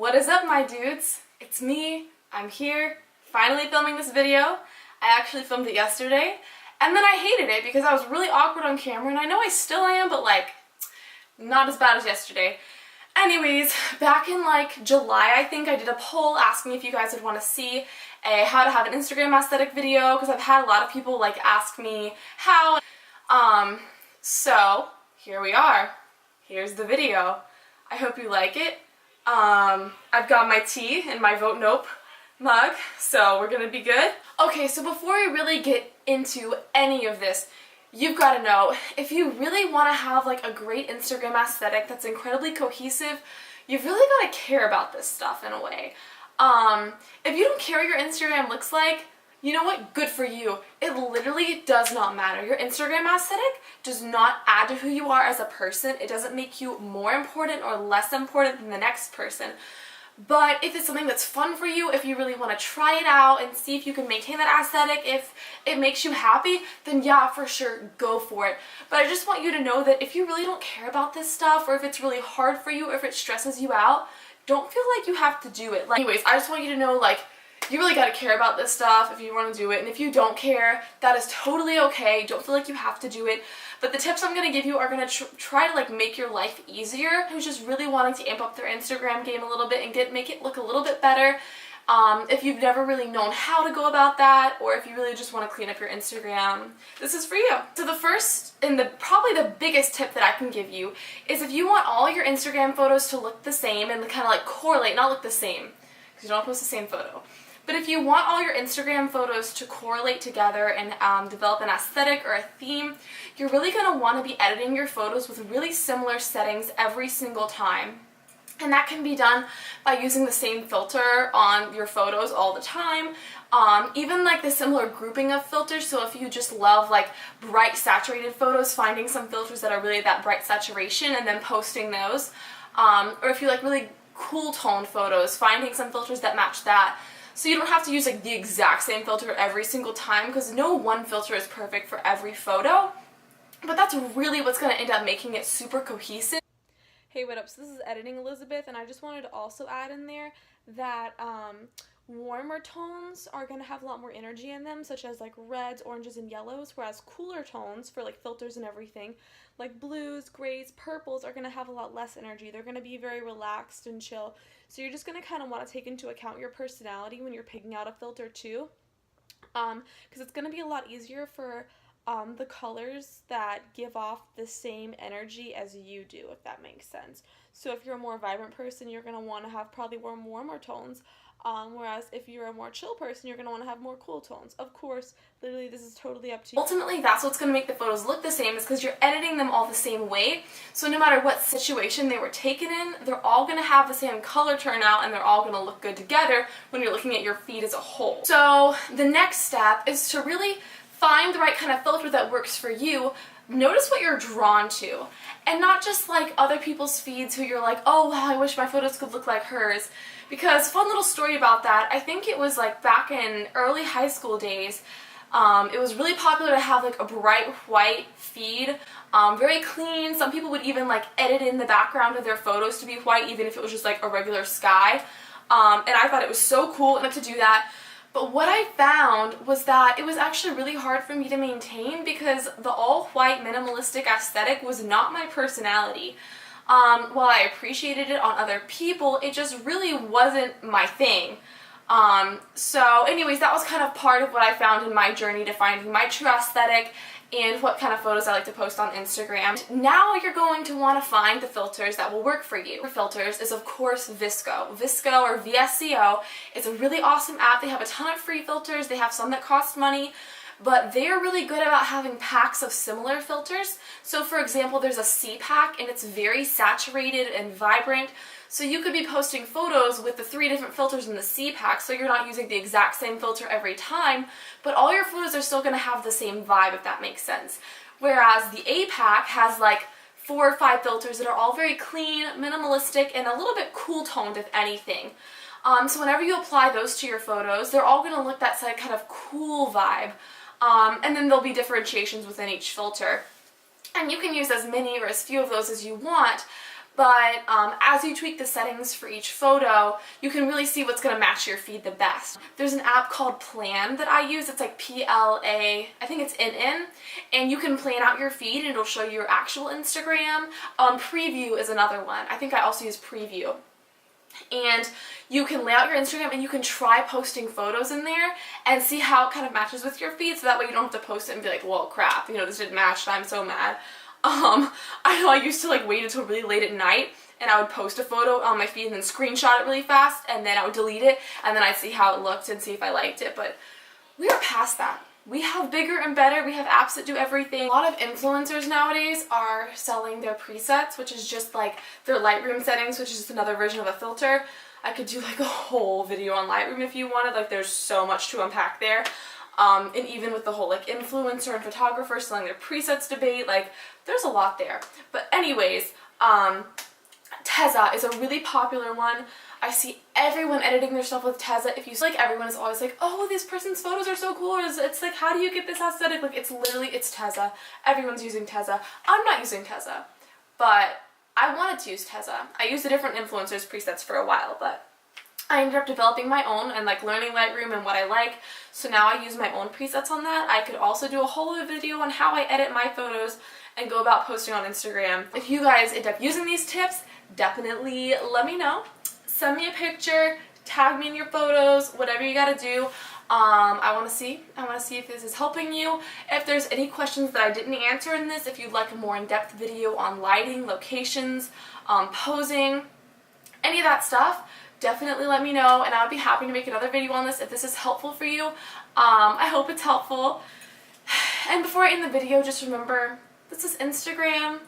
What is up, my dudes? It's me. I'm here, finally filming this video. I actually filmed it yesterday, and then I hated it because I was really awkward on camera, and I know I still am, but like, not as bad as yesterday. Anyways, back in like July, I think, I did a poll asking if you guys would want to see a how to have an Instagram aesthetic video, because I've had a lot of people like ask me how. So here we are. Here's the video. I hope you like it. I've got my tea in my Vote Nope mug, so we're gonna be good. Okay, so before we really get into any of this, you've got to know, if you really want to have like a great Instagram aesthetic that's incredibly cohesive, you've really got to care about this stuff in a way. If you don't care what your Instagram looks like, you know what? Good for you. It literally does not matter. Your Instagram aesthetic does not add to who you are as a person. It doesn't make you more important or less important than the next person. But if it's something that's fun for you, if you really want to try it out and see if you can maintain that aesthetic, if it makes you happy, then yeah, for sure, go for it. But I just want you to know that if you really don't care about this stuff, or if it's really hard for you, or if it stresses you out, don't feel like you have to do it. Anyways, I just want you to know, like, you really got to care about this stuff if you want to do it, and if you don't care, that is totally okay. Don't feel like you have to do it. But the tips I'm going to give you are going to try to like make your life easier. Who's just really wanting to amp up their Instagram game a little bit and make it look a little bit better. If you've never really known how to go about that, or if you really just want to clean up your Instagram, this is for you. So the first and probably the biggest tip that I can give you is if you want all your Instagram photos to look the same and kind of like correlate, not look the same, because you don't post the same photo. But if you want all your Instagram photos to correlate together and develop an aesthetic or a theme, you're really going to want to be editing your photos with really similar settings every single time. And that can be done by using the same filter on your photos all the time. Even like the similar grouping of filters, so if you just love like bright saturated photos, finding some filters that are really that bright saturation and then posting those. Or if you like really cool toned photos, finding some filters that match that. So you don't have to use like the exact same filter every single time, because no one filter is perfect for every photo. But that's really what's going to end up making it super cohesive. Hey, what up? So this is Editing Elizabeth, and I just wanted to also add in there that warmer tones are going to have a lot more energy in them, such as like reds, oranges, and yellows, whereas cooler tones for like filters and everything, like blues, grays, purples, are going to have a lot less energy. They're going to be very relaxed and chill. So you're just going to kind of want to take into account your personality when you're picking out a filter too, because it's going to be a lot easier for the colors that give off the same energy as you do, if that makes sense. So if you're a more vibrant person, you're going to want to have probably warmer tones, whereas if you're a more chill person, you're going to want to have more cool tones. Of course, literally this is totally up to you. Ultimately, that's what's going to make the photos look the same, is because you're editing them all the same way. So no matter what situation they were taken in, they're all going to have the same color turnout, and they're all going to look good together when you're looking at your feed as a whole. So the next step is to really find the right kind of filter that works for you. Notice what you're drawn to, and not just like other people's feeds who you're like, oh wow, I wish my photos could look like hers. Because, fun little story about that, I think it was like back in early high school days, it was really popular to have like a bright white feed, very clean. Some people would even like edit in the background of their photos to be white, even if it was just like a regular sky. And I thought it was so cool to do that. But what I found was that it was actually really hard for me to maintain, because the all-white minimalistic aesthetic was not my personality. While I appreciated it on other people, it just really wasn't my thing. So anyways, that was kind of part of what I found in my journey to finding my true aesthetic and what kind of photos I like to post on Instagram. Now you're going to want to find the filters that will work for you. For filters is of course VSCO. VSCO, or VSCO, is a really awesome app. They have a ton of free filters. They have some that cost money, but they're really good about having packs of similar filters. So for example, there's a C pack, and it's very saturated and vibrant. So you could be posting photos with the 3 different filters in the C pack, so you're not using the exact same filter every time, but all your photos are still going to have the same vibe, if that makes sense. Whereas the A pack has like 4 or 5 filters that are all very clean, minimalistic, and a little bit cool toned, if anything. So whenever you apply those to your photos, they're all going to look that kind of cool vibe. And then there'll be differentiations within each filter. And you can use as many or as few of those as you want. But as you tweak the settings for each photo, you can really see what's going to match your feed the best. There's an app called Plan that I use. It's like P-L-A, I think it's N-N, and you can plan out your feed and it'll show you your actual Instagram. Preview is another one. I think I also use Preview. And you can lay out your Instagram and you can try posting photos in there and see how it kind of matches with your feed, so that way you don't have to post it and be like, well, crap, you know, this didn't match and I'm so mad. I know I used to like wait until really late at night and I would post a photo on my feed and then screenshot it really fast and then I would delete it and then I'd see how it looked and see if I liked it, but we are past that. We have bigger and better. We have apps that do everything. A lot of influencers nowadays are selling their presets, which is just like their Lightroom settings, which is just another version of a filter. I could do like a whole video on Lightroom if you wanted. Like there's so much to unpack there. And even with the whole like influencer and photographer selling their presets debate, like there's a lot there. But anyways, Tezza is a really popular one. I see everyone editing their stuff with Tezza. If you like, everyone is always like, oh, this person's photos are so cool. It's like, how do you get this aesthetic? Like, it's Tezza. Everyone's using Tezza. I'm not using Tezza, but I wanted to use Tezza. I used the different influencers presets for a while, but I ended up developing my own and like learning Lightroom and what I like. So now I use my own presets on that. I could also do a whole other video on how I edit my photos and go about posting on Instagram. If you guys end up using these tips, definitely let me know. Send me a picture, tag me in your photos, whatever you gotta do. I want to see if this is helping you. If there's any questions that I didn't answer in this, if you'd like a more in-depth video on lighting, locations, posing, any of that stuff, definitely let me know and I would be happy to make another video on this if this is helpful for you. I hope it's helpful. And before I end the video, just remember, this is Instagram.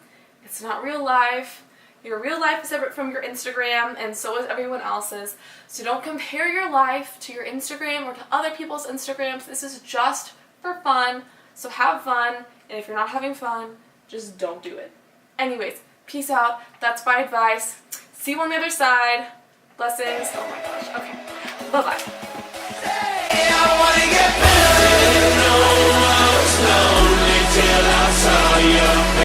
It's not real life. Your real life is separate from your Instagram, and so is everyone else's. So don't compare your life to your Instagram or to other people's Instagrams. This is just for fun. So have fun, and if you're not having fun, just don't do it. Anyways, peace out. That's my advice. See you on the other side. Blessings. Oh my gosh. Okay. Bye-bye.